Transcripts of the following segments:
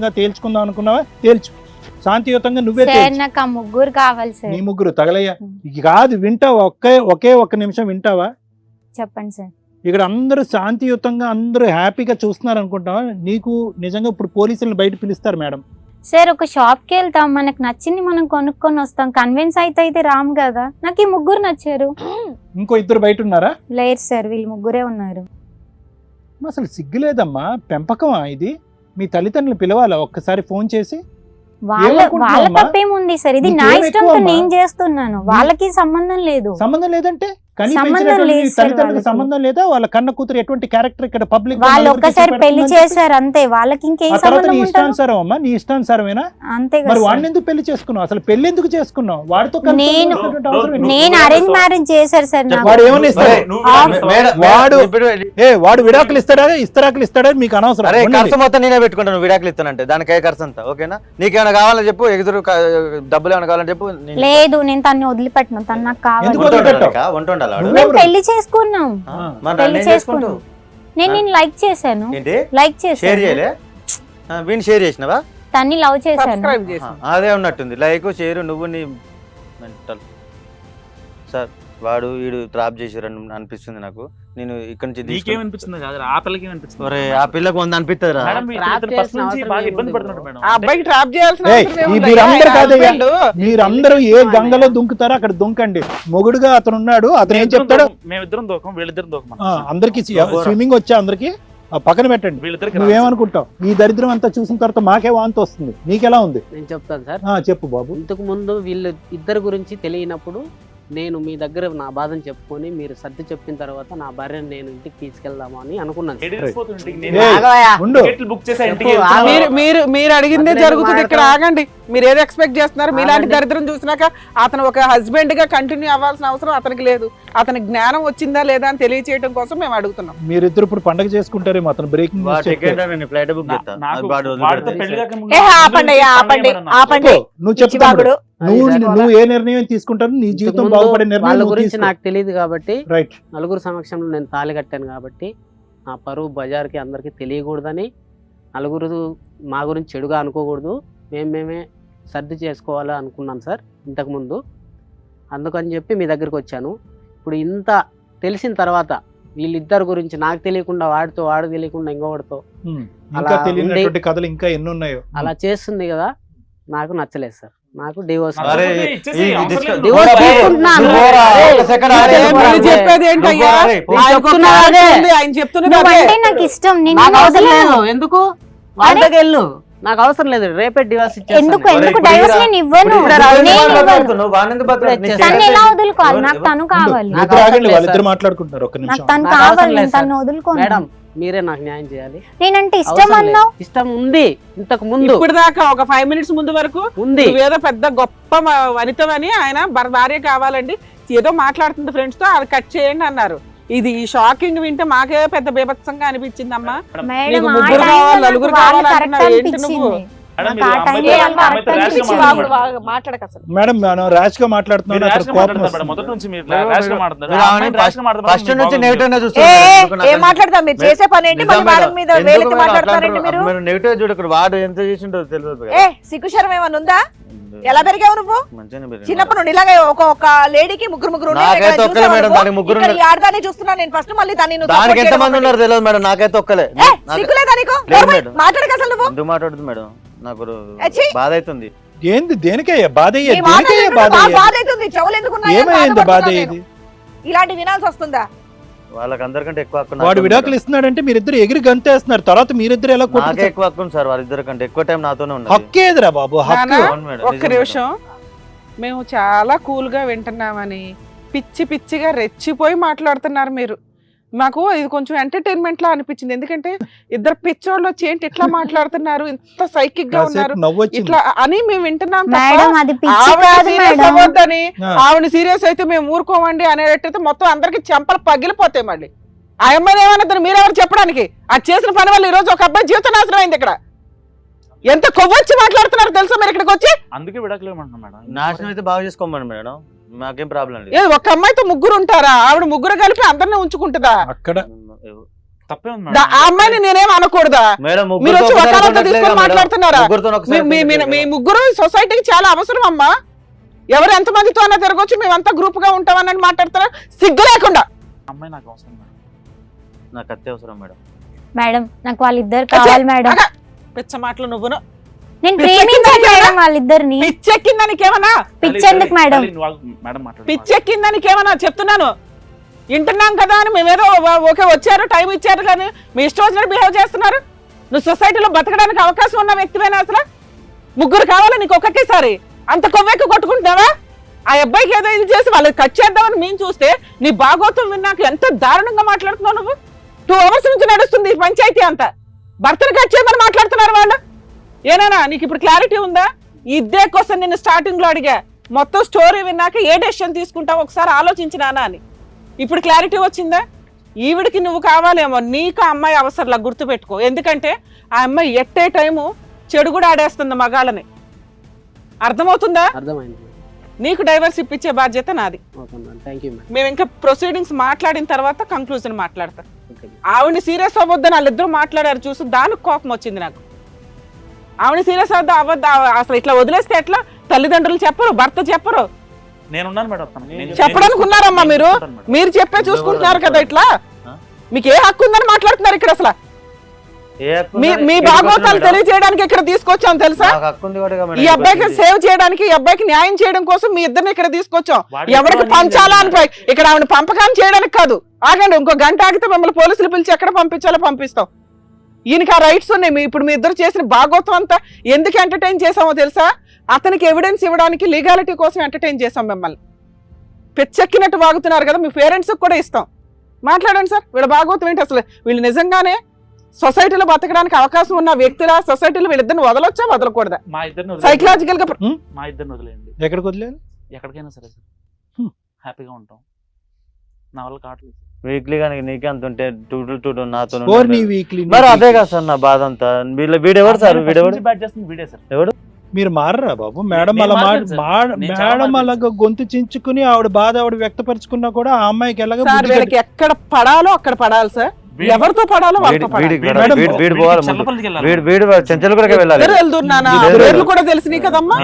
శాంతియుతంగా తేల్చుకుందాం అనుకున్నావా? తేల్చు, శాంతియుతంగా నువ్వే సార్ తేల్చు. నాకు ఆ ముగ్గురు కావాలి సార్. నీ ముగ్గురు తగలయ్యా కాదు, వింటావా? ఒకే ఒక్క నిమిషం వింటావా? చెప్పండి సార్. ఇక్కడ అందరూ శాంతియుతంగా అందరూ హ్యాపీగా చూస్తున్నారు అనుకుంటావా? నీకు నిజంగా ఇప్పుడు పోలీసులను బయట పిలుస్తారు మేడం. సార్ ఒక షాప్ కి వెళ్తాం, మనకు నచ్చింది మనం కొనుక్కొని వస్తాం, కన్విన్స్ అయితే రాము కదా. నాకు ఈ ముగ్గురు నచ్చారు. ఇంకో ఇద్దరు బయట ఉన్నారా? లేరు సార్, వీళ్ళు ముగ్గురే ఉన్నారు. అసలు సిగ్గులేదమ్మా, పెంపకమా ఇది? మీ తల్లిదండ్రులు పిలవాలా ఒక్కసారి ఫోన్ చేసి? వాళ్ళ తప్పేముంది సార్, ఇది నా ఇష్టంతో నేను చేస్తున్నాను, వాళ్ళకి సంబంధం లేదు. సంబంధం లేదంటే తల్లిదండ్రులకు సంబంధం లేదా? వాళ్ళ కన్న కూతురు ఎటువంటి క్యారెక్టర్ ఇక్కడ పబ్లిక్ వాళ్ళు ఒక్కసారి పెళ్లి చేశారు అంతే, వాళ్ళకి ఇంకేం సంబంధం ఇష్టానుసారం అమ్మా? నీ ఇష్టానుసారమేనా? అంతే మరి వాడిని ఎందుకు పెళ్లి చేసుకున్నావు? అసలు పెళ్లి ఎందుకు చేసుకున్నావు? వాడితో నేను అరేంజ్ మ్యారేజ్ చేశారు సార్. వాడు ఏమని వాడు విడాకులు ఇస్తాడా ఇస్తరాకులు ఇస్తాడా మీకు అనవసరం. అరే ఖర్చు మొత్తం నేనే పెట్టుకుంటాను విడాకులు ఇస్తానంటే, దానికి ఖర్చు అంతా ఓకేనా? నీకేమైనా కావాలని చెప్పు, ఎదురు డబ్బులు ఏమైనా కావాలని చెప్పు. లేదు నేను తన్ని వదిలిపెట్టను, తను నాకు కావాలి. మేము పెళ్లి చేసుకున్నాం, పెళ్లి చేసుకున్నాం. నేను లైక్ చేశాను, లైక్ చేశాను. వీని షేర్ చేసినవా? తన్ని లవ్ చేశాను. అదే ఉన్నట్టుంది, లైక్ షేర్. నువ్వు నీ మెంటల్ సార్ వాడు వీడు ట్రాప్ చేసారని అనిపిస్తుంది నాకు. నేను ఇక్కడ నుంచి ఆ పిల్లకు 100 అనిపిస్తుంది రా. మీరందరూ ఏ గంగలో దుంకుతారో అక్కడ దుంకండి. మొగుడుగా అతను ఉన్నాడు, అతను ఏం చెప్తాడు? అందరికి స్విమ్మింగ్ వచ్చా? అందరికి పక్కన పెట్టండి. నువ్వేమనుకుంటావు? ఈ దరిద్రం అంతా చూసిన తర్వాత మాకే వాంతి వస్తుంది, నీకెలా ఉంది? నేను చెప్తాను సార్. చెప్పు బాబు. ఇంతకు ముందు వీళ్ళు ఇద్దరు గురించి తెలియనప్పుడు నేను మీ దగ్గర నా బాధను చెప్పుకొని మీరు సర్ది చెప్పిన తర్వాత నా భార్యను నేను ఇంటికి తీసుకెళ్దామా అని అనుకున్నాను. మీరు అడిగిందే జరుగుతుంది ఇక్కడ. ఆగండి, మీరు ఏది ఎక్స్పెక్ట్ చేస్తున్నారు? మీలాంటి దరిద్రం చూసినాక అతను ఒక హస్బెండ్ గా కంటిన్యూ అవ్వాల్సిన అవసరం అతనికి లేదు. అతని జ్ఞానం వచ్చిందా లేదా అని తెలియచేయడం కోసం మేము అడుగుతున్నాం. మీరిద్దరు ఇప్పుడు పండగ చేసుకుంటారేమో. అతను బ్రేకింగ్ నువ్వు చెప్తాడు. నువ్వు ఏ నిర్ణయం తీసుకుంటావు? నీ జీవితం బాగుపడే నిర్ణయం గురించి నాకు తెలియదు కాబట్టి, నలుగురు సమక్షంలో నేను తాళి కట్టాను కాబట్టి నా పరువు బజార్కి అందరికి తెలియకూడదని, నలుగురు మా గురించి చెడుగా అనుకోకూడదు, మేమే సర్ది చేసుకోవాలని అనుకున్నాను సార్ ఇంతకుముందు. అందుకని చెప్పి మీ దగ్గరికి వచ్చాను. ఇప్పుడు ఇంత తెలిసిన తర్వాత వీళ్ళిద్దరు గురించి నాకు తెలియకుండా వాడు తెలియకుండా ఇంకొకటితో కథలు ఇంకా ఎన్ని ఉన్నాయో అలా చేస్తుంది కదా, నాకు నచ్చలేదు సార్. నాకు డివోర్స్ ఎందుకు వాళ్ళకి వెళ్ళు, నాకు అవసరం లేదు. రేపే డివోర్స్ ఎందుకు డైవర్స్ నేను ఇవ్వను. తను ఎలా వదులుకోవాలి? నాకు తను కావాలి, తను కావాలి, తను వదులుకోను. మేడం మీరే నాకు న్యాయం చేయాలి. నేనంటే ఇష్టం అన్నావు. ఇష్టం ఉంది ఇంతకు ముందు, ఇప్పుడు దాకా ఒక 5 minutes ముందు వరకు ఉంది. ఏదో పెద్ద గొప్ప వనితమని ఆయన భార్య కావాలండి ఏదో మాట్లాడుతుంది ఫ్రెండ్స్ తో, అది కట్ చేయండి అన్నారు. ఇది షాకింగ్ వింటే మాకే పెద్ద బీభత్సంగా అనిపించింది అమ్మా. ముగ్గురు కావాలి, నలుగురు కావాలంటున్నావు ఏంటి నువ్వు? మేడం ర్యాష్ గా మాట్లాడుతున్నాను. వాడు ఎంత చేసిండో తెలియదు. సిగ్గుశరం ఏమన్నా ఉందా? ఎలా పెరిగావు నువ్వు? చిన్నప్పుడు నుండి ఇలాగే ఒక లేడీకి ముగ్గురు ఆడదాన్ని చూస్తున్నా నేను ఫస్ట్. మళ్ళీ దానికి ఎంత మంది ఉన్నారు తెలియదు మేడం, నాకైతే ఒక్కలే. సిగ్గులేదా నీకు? మాట్లాడక అసలు నువ్వు ఎందుకు మాట్లాడుతుంది మేడం? నాకు బాధ అవుతుంది. ఏంది? దేనికయ్యా బాధ? ఇలాంటి వినాల్సి వస్తుందా? వాళ్ళకందరికంటే ఎక్కువ వాడు విడాకులు ఇస్తున్నాడంటే మీరిద్దరు ఎగిరి గంతేస్తున్నారు, తర్వాత మీరిద్దరు ఎలా ఎక్కువ హక్కు సార్? వాళ్ళిద్దరు కంటే ఎక్కువ టైం నాతోనే ఉంది. హక్కేదిరా బాబు? ఒక్క నిమిషం, మేము చాలా కూల్ గా వింటున్నామని పిచ్చిగా రెచ్చిపోయి మాట్లాడుతున్నారు మీరు. మాకు ఇది కొంచెం ఎంటర్టైన్మెంట్ లా అనిపించింది. ఎందుకంటే ఇద్దరు పిచ్చోళ్ళు వచ్చి ఏంటి ఇట్లా మాట్లాడుతున్నారు, ఇంత సైకిక్ గా ఉన్నారు ఇట్లా అని మేము వింటున్నాం. ఆవిడ సీరియస్ అయితే మేము ఊరుకోమండి అనేటైతే మొత్తం అందరికి చెంపలు పగిలిపోతాయి. మళ్ళీ ఆ అమ్మాయి ఏమన్నా మీరెవరు చెప్పడానికి? అది చేసిన పని వల్ల ఈ రోజు ఒక అబ్బాయి జీవిత నాశనం అయింది. ఇక్కడ ఎంత కొవ్వొచ్చి మాట్లాడుతున్నారు తెలుసా మీరు ఇక్కడికి వచ్చి? అందుకే నాశనం అయితే బాగా చేసుకోమని మేడం, మాకేం ప్రాబ్లం లేదు. ఒక అమ్మాయితో ముగ్గురు ఉంటారా? ఆవిడ ముగ్గురు కలిపి అందరినీ ఉంచుకుంటుందా? అక్కడ తప్పే ఉంది ఆ అమ్మాయిని నేనేం అనకూడదా? మేడం మీరు వచ్చి ముగ్గురితో వకాలతో ఒకసారి తీసుకొని కొట్టట్లేదా మాట్లాడుతున్నారా? మేడం? ముగ్గురితో ఒకసారి మీ కొట్టట్లేదా? ముగ్గురు సొసైటీకి చాలా అవసరం అమ్మా. ఎవరు ఎంతమందితో అన్నా తిరగొచ్చు, మేమంతా గ్రూప్ గా ఉంటామని మాట్లాడతారా సిగ్గు లేకుండా? అమ్మాయి నాకు అవసరం మేడం. నాకు అత్యవసరం మేడం. మేడం నాకు వాళ్ళిద్దరు కావాలి మేడం. పిచ్చ మాటలు నువ్వును. నేను ప్రేమించాను మేడం వాళ్ళిద్దరిని. పిచ్చెక్కిందానికేమన్నా? పిచ్చెందుకు మేడం? మేడం మాట్లాడు. పిచ్చెక్కిందానికేమన్నా చెప్తున్నాను. వింటున్నాం కదా అని మేమేదో ఓకే వచ్చారు టైం ఇచ్చారు కానీ మీ ఇష్టం వచ్చినట్టు బిహేవ్ చేస్తున్నారు. నువ్వు సొసైటీలో బతకడానికి అవకాశం ఉన్న వ్యక్తివేనా అసలు? ముగ్గురు కావాలా నీకు ఒక్కకేసారి? అంత కొవ్వెక్కి కొట్టుకుంటున్నావా? ఆ అబ్బాయికి ఏదో ఇది చేసి వాళ్ళకి కట్ చేద్దామని మేము చూస్తే నీ భాగోతం విన్నాక ఎంత దారుణంగా మాట్లాడుతున్నావు నువ్వు. 2 hours నుంచి నడుస్తుంది ఈ పంచాయతీ అంతా. భర్తను కట్ చేయమని మాట్లాడుతున్నారు వాళ్ళు. ఏనానా నీకు ఇప్పుడు క్లారిటీ ఉందా? ఇదే కోసం నేను స్టార్టింగ్ లో అడిగా, మొత్తం స్టోరీ విన్నాక ఏ డెసిషన్ తీసుకుంటావు ఒకసారి ఆలోచించినానా అని. ఇప్పుడు క్లారిటీ వచ్చిందా? ఈవిడికి నువ్వు కావాలేమో, నీకు ఆ అమ్మాయి అవసరంలా గుర్తుపెట్టుకో. ఎందుకంటే ఆ అమ్మాయి ఎట్టే టైము చెడు కూడా ఆడేస్తుంది మగాళ్ళని. అర్థమవుతుందా? అర్థమైంది. నీకు డైవర్స్ ఇప్పించే బాధ్యత నాది. Okay madam, thank you madam. మేము ఇంకా ప్రొసీడింగ్స్ మాట్లాడిన తర్వాత కంక్లూజన్ మాట్లాడతాం. ఓకే. ఆవిడ సీరియస్ అవ్వద్దని వాళ్ళిద్దరూ మాట్లాడారు చూసి దానికి కోపం వచ్చింది నాకు. ఆవిడ సీరియస్ అవ్వద్దు అసలు ఇట్లా వదిలేస్తే ఎట్లా? తల్లిదండ్రులు చెప్పరు, భర్త చెప్పరు. నేనున్నాను మేడం. చెప్పడానికి ఉన్నారమ్మా మీరు. మీరు చెప్పే చూసుకుంటున్నారు కదా ఇట్లా. మీకు ఏ హక్కు ఉందని మాట్లాడుతున్నారు ఇక్కడ అసలు? మీ భాగవతాలు తెలియజేయడానికి ఇక్కడ తీసుకొచ్చాం తెలుసా? ఈ అబ్బాయికి సేవ్ చేయడానికి, ఈ అబ్బాయికి న్యాయం చేయడం కోసం మీ ఇద్దరిని ఇక్కడ తీసుకొచ్చాం. ఎవరికి పంచాలా అని ఇక్కడ ఆవిడ పంపకాన్ని చేయడానికి కాదు. ఆగండి, ఇంకో గంట ఆగితే మిమ్మల్ని పోలీసులు పిలిచి ఎక్కడ పంపించాలో పంపిస్తాం. ఈయనకి ఆ రైట్స్ ఉన్నాయి. ఇప్పుడు మీ ఇద్దరు చేసిన భాగవతం అంతా ఎందుకు ఎంటర్టైన్ చేసామో తెలుసా? అతనికి ఎవిడెన్స్ ఇవ్వడానికి, లీగాలిటీ కోసం ఎంటర్టైన్ చేసాం మిమ్మల్ని. పిచ్చెక్కినట్టు వాగుతున్నారు కదా, మీ పేరెంట్స్కి కూడా ఇస్తాం. మాట్లాడండి సార్, వీళ్ళ భాగవతం ఏంటి అసలు? వీళ్ళు నిజంగానే సొసైటీలో బతకడానికి అవకాశం ఉన్న వ్యక్తుల సొసైటీలో వీళ్ళిద్దరిని వదలొచ్చా వదలకూడదా? మా ఇద్దరిని సైకలాజికల్ గా మా ఇద్దరిని వదిలేయండి. ఎక్కడికి వదిలేదు? ఎక్కడికైనా సరే సార్, హ్యాపీగా ఉంటాం. నా వల్ల కావట్లేదు. వీక్లీ కానీ నీకే అంత ఉంటే 2 నాతో వీక్లీ మరి అదే కదా సార్ నా బాధ అంతా. వీడెవరు సార్? వీడెవడు? బ్యాట్ చేస్తుంది వీడే సార్. ఎవడు? మీరు మారరా బాబు? మేడం అలా మేడం అలాగ గొంతు చించుకుని ఆవిడ బాధ ఆవిడ వ్యక్తపరుచుకున్నా కూడా ఆ అమ్మాయికి ఎలాగ సార్ వీళ్ళకి ఎక్కడ పడాలో అక్కడ పడాలి సార్. ఎవరితో పడాలో వాళ్ళతో పడాలి. కూడా తెలిసినాయి కదమ్మా.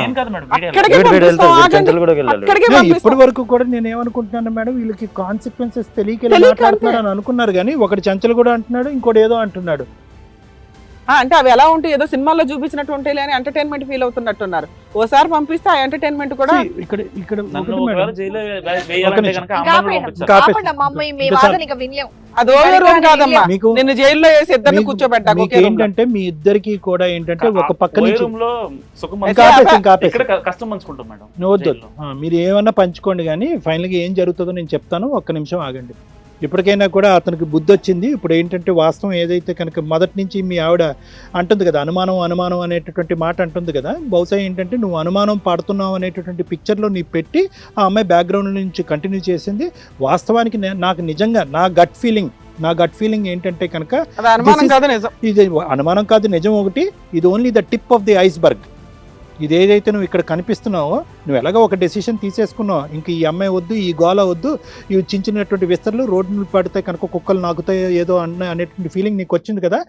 ఇప్పటి వరకు కూడా నేను ఏమనుకుంటున్నాను మేడం, వీళ్ళకి కాన్సిక్వెన్సెస్ తెలియక మాట్లాడుతున్నారని అనుకున్నారు కానీ ఒకటి చంచలు కూడా అంటున్నాడు, ఇంకోటి ఏదో అంటున్నాడు. అంటే అవి ఎలా ఉంటాయి, ఏదో సినిమాల్లో చూపించినట్టు ఉంటాయి అని ఎంటర్టైన్మెంట్ ఫీల్ అవుతున్నట్టున్నారు. ఓసారి పంపిస్తే ఆ ఎంటర్టైన్మెంట్ కూడా ఇక్కడ అది ఓవర్ రూమ్ కాదమ్మా. నిన్ను జైల్లో వేసి ఇద్దరిని కూర్చోబెట్టాలి. ఏంటంటే మీ ఇద్దరికి కూడా ఏంటంటే ఒక పక్క కష్టం పంచుకుంటాం మేడం. వద్దు, మీరు ఏమన్నా పంచుకోండి కానీ ఫైనల్ గా ఏం జరుగుతుందో నేను చెప్తాను. ఒక్క నిమిషం ఆగండి. ఇప్పటికైనా కూడా అతనికి బుద్ధి వచ్చింది. ఇప్పుడు ఏంటంటే వాస్తవం ఏదైతే కనుక మొదటి నుంచి మీ ఆవిడ అంటుంది కదా, అనుమానం అనేటటువంటి మాట అంటుంది కదా, బహుశా ఏంటంటే నువ్వు అనుమానం పడుతున్నావు అనేటటువంటి పిక్చర్లో నీ పెట్టి ఆ అమ్మాయి బ్యాక్గ్రౌండ్ నుంచి కంటిన్యూ చేసింది. వాస్తవానికి నాకు నిజంగా నా గట్ ఫీలింగ్ ఏంటంటే కనుక ఇది అనుమానం కాదు, నిజం ఒకటి. ఇది only the tip of the iceberg. ఇది ఏదైతే నువ్వు ఇక్కడ కనిపిస్తున్నావో, నువ్వు ఎలాగో ఒక డెసిషన్ తీసేసుకున్నావు, ఇంక ఈ అమ్మాయి వద్దు, ఈ గోల వద్దు, ఇవి చిన్నటువంటి విస్తరలు రోడ్డు పడితే కనుక కుక్కలు నాకుతాయో ఏదో అనేటువంటి ఫీలింగ్ నీకు వచ్చింది కదా.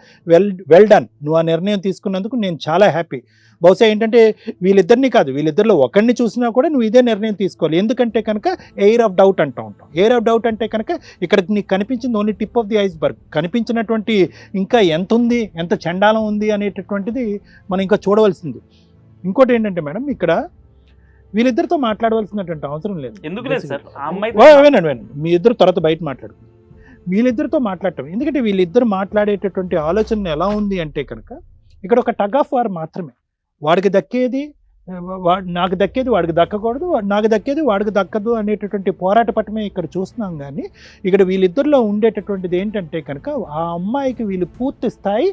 Well done. నువ్వు ఆ నిర్ణయం తీసుకున్నందుకు నేను చాలా హ్యాపీ. బహుశా ఏంటంటే వీళ్ళిద్దరిని కాదు, వీళ్ళిద్దరిలో ఒకరిని చూసినా కూడా నువ్వు ఇదే నిర్ణయం తీసుకోవాలి. ఎందుకంటే కనుక ఎయిర్ ఆఫ్ డౌట్ అంటూ ఉంటాం. ఎయిర్ ఆఫ్ డౌట్ అంటే కనుక ఇక్కడ నీకు కనిపించింది only tip of the iceberg. కనిపించినటువంటి ఇంకా ఎంత ఉంది, ఎంత చండాలం ఉంది అనేటటువంటిది మనం ఇంకా చూడవలసింది. ఇంకోటి ఏంటంటే మేడం, ఇక్కడ వీళ్ళిద్దరితో మాట్లాడవలసినటువంటి అవసరం లేదు. ఎందుకు లేదు సార్? మీ ఇద్దరు తర్వాత బయట మాట్లాడుకుంటారు. వీళ్ళిద్దరితో మాట్లాడటం ఎందుకంటే వీళ్ళిద్దరు మాట్లాడేటటువంటి ఆలోచన ఎలా ఉంది అంటే కనుక ఇక్కడ ఒక టగ్ ఆఫ్ వార్ మాత్రమే. వాడికి దక్కేది నాకు దక్కేది వాడికి దక్కకూడదు, నాకు దక్కేది వాడికి దక్కదు అనేటటువంటి పోరాట పట్టమే ఇక్కడ చూస్తున్నాం. కానీ ఇక్కడ వీళ్ళిద్దరిలో ఉండేటటువంటిది ఏంటంటే కనుక ఆ అమ్మాయికి వీళ్ళు పూర్తి స్థాయి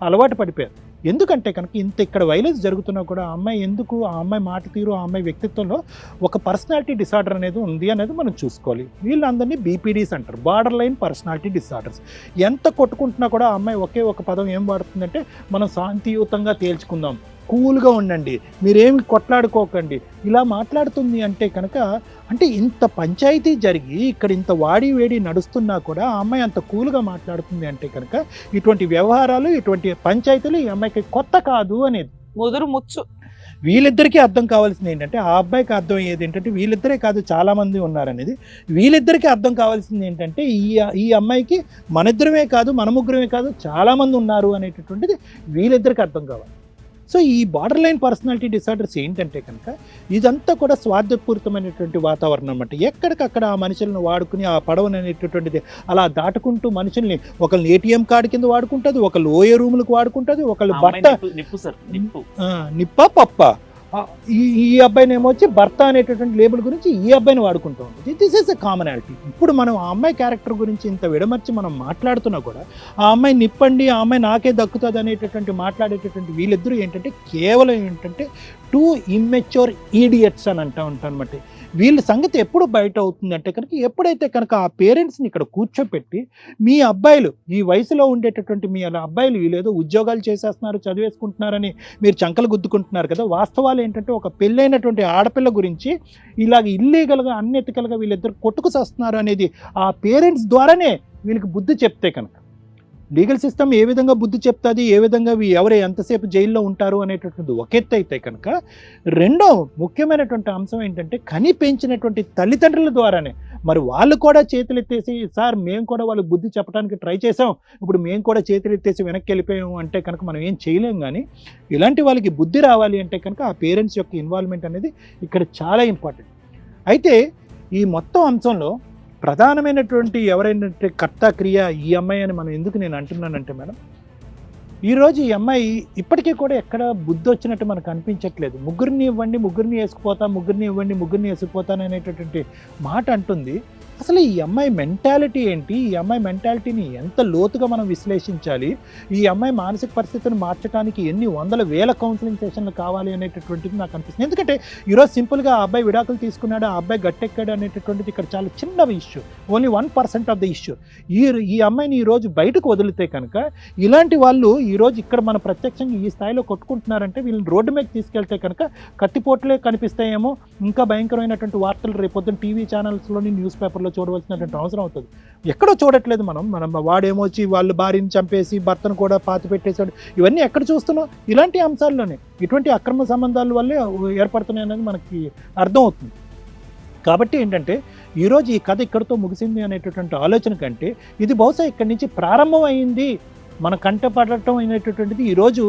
అలవాటు పడిపోయారు. ఎందుకంటే కనుక ఇంత ఇక్కడ వైలెన్స్ జరుగుతున్నా కూడా ఆ అమ్మాయి మాట తీరు, ఆ అమ్మాయి వ్యక్తిత్వంలో ఒక పర్సనాలిటీ డిసార్డర్ అనేది ఉంది అనేది మనం చూసుకోవాలి. వీళ్ళందరినీ బీపీడీస్ అంటారు, బార్డర్ లైన్ పర్సనాలిటీ డిసార్డర్స్. ఎంత కొట్టుకుంటున్నా కూడా ఆ అమ్మాయి ఒకే ఒక పదం ఏం వాడుతుందంటే మనం శాంతియుతంగా తేల్చుకుందాం, కూల్గా ఉండండి, మీరేమి కొట్లాడుకోకండి, ఇలా మాట్లాడుతుంది అంటే కనుక, అంటే ఇంత పంచాయతీ జరిగి ఇక్కడ ఇంత వాడి వేడి నడుస్తున్నా కూడా ఆ అమ్మాయి అంత కూల్గా మాట్లాడుతుంది అంటే కనుక ఇటువంటి వ్యవహారాలు, ఇటువంటి పంచాయతీలు ఈ అమ్మాయికి కొత్త కాదు అనేది ముదురు ముచ్చు. వీళ్ళిద్దరికీ అర్థం కావాల్సింది ఏంటంటే, ఆ అబ్బాయికి అర్థం అయ్యేది ఏంటంటే వీళ్ళిద్దరే కాదు చాలామంది ఉన్నారనేది. వీళ్ళిద్దరికీ అర్థం కావాల్సింది ఏంటంటే ఈ అమ్మాయికి మన ఇద్దరమే కాదు, మన ముగ్గురమే కాదు, చాలామంది ఉన్నారు అనేటటువంటిది వీళ్ళిద్దరికీ అర్థం కావాలి. సో ఈ బార్డర్ లైన్ పర్సనాలిటీ డిసార్డర్స్ ఏంటంటే కనుక ఇదంతా కూడా స్వార్థపూరితమైనటువంటి వాతావరణం అన్నమాట. ఎక్కడికక్కడ ఆ మనుషులను వాడుకుని ఆ పడవని అనేటటువంటిది అలా దాటుకుంటూ మనుషుల్ని ఒకళ్ళని ఏటీఎం కార్డు కింద వాడుకుంటుంది, ఒకళ్ళు ఓఏ రూములకు వాడుకుంటుంది, ఒకళ్ళు బట్ట నిప్ప పప్ప, ఈ అబ్బాయిని ఏమో వచ్చి భర్త అనేటటువంటి లేబుల్ గురించి ఈ అబ్బాయిని వాడుకుంటూ ఉంటుంది. This is a commonality. ఇప్పుడు మనం ఆ అమ్మాయి క్యారెక్టర్ గురించి ఇంత విడమర్చి మనం మాట్లాడుతున్నా కూడా ఆ అమ్మాయి నిప్పండి, ఆ అమ్మాయి నాకే దక్కుతుంది అనేటటువంటి మాట్లాడేటటువంటి వీళ్ళిద్దరూ ఏంటంటే కేవలం ఏంటంటే టూ ఇమ్మెచ్యూర్ ఈడియట్స్ అని అంటూ ఉంటాను అనమాట. వీళ్ళ సంగతి ఎప్పుడు బయట అవుతుందంటే కనుక ఎప్పుడైతే కనుక ఆ పేరెంట్స్ని ఇక్కడ కూర్చోపెట్టి మీ అబ్బాయిలు ఈ వయసులో ఉండేటటువంటి మీ అబ్బాయిలు వీళ్ళేదో ఉద్యోగాలు చేసేస్తున్నారు, చదివేసుకుంటున్నారని మీరు చంకలు గుద్దుకుంటున్నారు కదా. వాస్తవాలు ఏంటంటే ఒక పెళ్ళైనటువంటి ఆడపిల్ల గురించి ఇలాగ ఇల్లీగల్గా అన్ఎథికల్గా వీళ్ళిద్దరు కొట్టుకు చేస్తున్నారు అనేది ఆ పేరెంట్స్ ద్వారానే వీళ్ళకి బుద్ధి చెప్తే కనుక లీగల్ సిస్టమ్ ఏ విధంగా బుద్ధి చెప్తుంది, ఏ విధంగా ఎవరు ఎంతసేపు జైల్లో ఉంటారు అనేటటువంటి ఒక ఎత్తు అయితే కనుక, రెండో ముఖ్యమైనటువంటి అంశం ఏంటంటే కని పెంచినటువంటి తల్లిదండ్రుల ద్వారానే మరి వాళ్ళు కూడా చేతులు ఎత్తేసి సార్ మేము కూడా వాళ్ళకి బుద్ధి చెప్పడానికి ట్రై చేసాం, ఇప్పుడు మేము కూడా చేతులు ఎత్తేసి వెనక్కి వెళ్ళిపోయాము అంటే కనుక మనం ఏం చేయలేం. కానీ ఇలాంటి వాళ్ళకి బుద్ధి రావాలి అంటే కనుక ఆ పేరెంట్స్ యొక్క ఇన్వాల్వ్మెంట్ అనేది ఇక్కడ చాలా ఇంపార్టెంట్. అయితే ఈ మొత్తం అంశంలో ప్రధానమైనటువంటి ఎవరైనా కర్త క్రియ ఈ అమ్మాయి అని మనం ఎందుకు నేను అంటున్నానంటే మేడం, ఈరోజు ఈ అమ్మాయి ఇప్పటికీ కూడా ఎక్కడ బుద్ధి వచ్చినట్టు మనకు అనిపించట్లేదు. ముగ్గురిని ఇవ్వండి, ముగ్గురిని వేసుకుపోతా, ముగ్గురిని ఇవ్వండి, ముగ్గురిని వేసుకుపోతాను అనేటటువంటి మాట అంటుంది. అసలు ఈ అమ్మాయి మెంటాలిటీ ఏంటి, ఈ అమ్మాయి మెంటాలిటీని ఎంత లోతుగా మనం విశ్లేషించాలి, ఈ అమ్మాయి మానసిక పరిస్థితిని మార్చడానికి ఎన్ని వందల వేల కౌన్సిలింగ్ సెషన్లు కావాలి అనేటటువంటిది నాకు అనిపిస్తుంది. ఎందుకంటే ఈరోజు సింపుల్గా ఆ అబ్బాయి విడాకులు తీసుకున్నాడు, ఆ అబ్బాయి గట్టెక్కాడు అనేటటువంటిది ఇక్కడ చాలా చిన్న issue, only 1% of the issue. ఈ అమ్మాయిని ఈరోజు బయటకు వదిలితే కనుక ఇలాంటి వాళ్ళు ఈరోజు ఇక్కడ మన ప్రత్యక్షంగా ఈ స్థాయిలో కొట్టుకుంటున్నారంటే వీళ్ళని రోడ్డు మీద తీసుకెళ్తే కనుక కత్తిపోట్లే కనిపిస్తాయేమో, ఇంకా భయంకరమైనటువంటి వార్తలు రేపొద్దున టీవీ ఛానల్స్లోని న్యూస్ పేపర్లో చూడవలసినటువంటి అవసరం అవుతుంది. ఎక్కడో చూడట్లేదు మనం వాడేమో వచ్చి వాళ్ళు భార్యని చంపేసి భర్తను కూడా పాతి పెట్టేశాడు, ఇవన్నీ ఎక్కడ చూస్తున్నాం? ఇలాంటి అంశాల్లోనే ఇటువంటి అక్రమ సంబంధాల వల్లే ఏర్పడుతున్నాయి అనేది మనకి అర్థం అవుతుంది. కాబట్టి ఏంటంటే ఈరోజు ఈ కథ ఇక్కడితో ముగిసింది అనేటటువంటి ఆలోచన కంటే ఇది బహుశా ఇక్కడి నుంచి ప్రారంభం అయింది, మన కంటపడటం అనేటటువంటిది ఈరోజు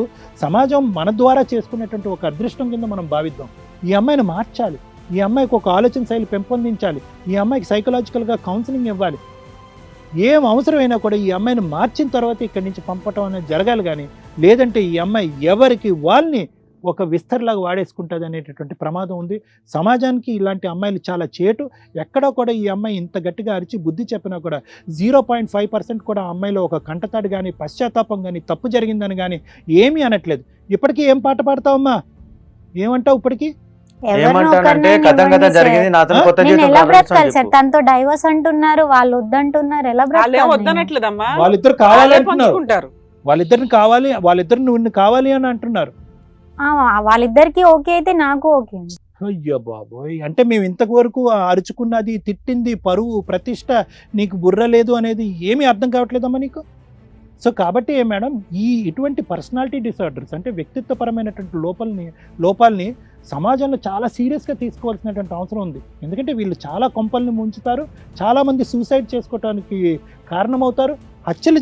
సమాజం మన ద్వారా చేసుకునేటువంటి ఒక అదృష్టం కింద మనం భావిద్దాం. ఈ అమ్మాయిని మార్చాలి, ఈ అమ్మాయికి ఒక ఆలోచన శైలి పెంపొందించాలి, ఈ అమ్మాయికి సైకలాజికల్గా కౌన్సిలింగ్ ఇవ్వాలి. ఏం అవసరమైనా కూడా ఈ అమ్మాయిని మార్చిన తర్వాత ఇక్కడి నుంచి పంపటం అనేది జరగాలి. కానీ లేదంటే ఈ అమ్మాయి ఎవరికి వాళ్ళని ఒక విస్తరలాగా వాడేసుకుంటుంది అనేటటువంటి ప్రమాదం ఉంది. సమాజానికి ఇలాంటి అమ్మాయిలు చాలా చేటు. ఎక్కడో కూడా ఈ అమ్మాయి ఇంత గట్టిగా అరిచి బుద్ధి చెప్పినా కూడా 0.5% కూడా ఆ అమ్మాయిలో ఒక కంటతాడు కానీ పశ్చాత్తాపం కానీ తప్పు జరిగిందని కానీ ఏమీ అనట్లేదు. ఇప్పటికీ ఏం పాట పాడతావమ్మా, ఏమంటావు ఇప్పటికీ? తనతో డైవర్స్ అంటున్నారు, వాళ్ళు వద్దంటున్నారు, ఎలా వద్దనట్లేదమ్మా, వాళ్ళిద్దరు కావాలంటున్నారు, వాళ్ళిద్దరిని నువ్వు కావాలి అని అంటున్నారు. వాళ్ళిద్దరికి ఓకే అయితే నాకు ఓకే. అయ్యో బాబోయ్, అంటే మేము ఇంతవరకు అరుచుకున్నది, తిట్టింది, పరువు, ప్రతిష్ట, నీకు బుర్ర లేదు అనేది ఏమీ అర్థం కావట్లేదమ్మా నీకు. సో కాబట్టి మేడం ఇటువంటి పర్సనాలిటీ డిసార్డర్స్ అంటే వ్యక్తిత్వపరమైనటువంటి లోపాలని సమాజంలో చాలా సీరియస్గా తీసుకోవాల్సినటువంటి అవసరం ఉంది. ఎందుకంటే వీళ్ళు చాలా కొంపల్ని ముంచుతారు, చాలామంది సూసైడ్ చేసుకోవడానికి కారణమవుతారు, హత్యలు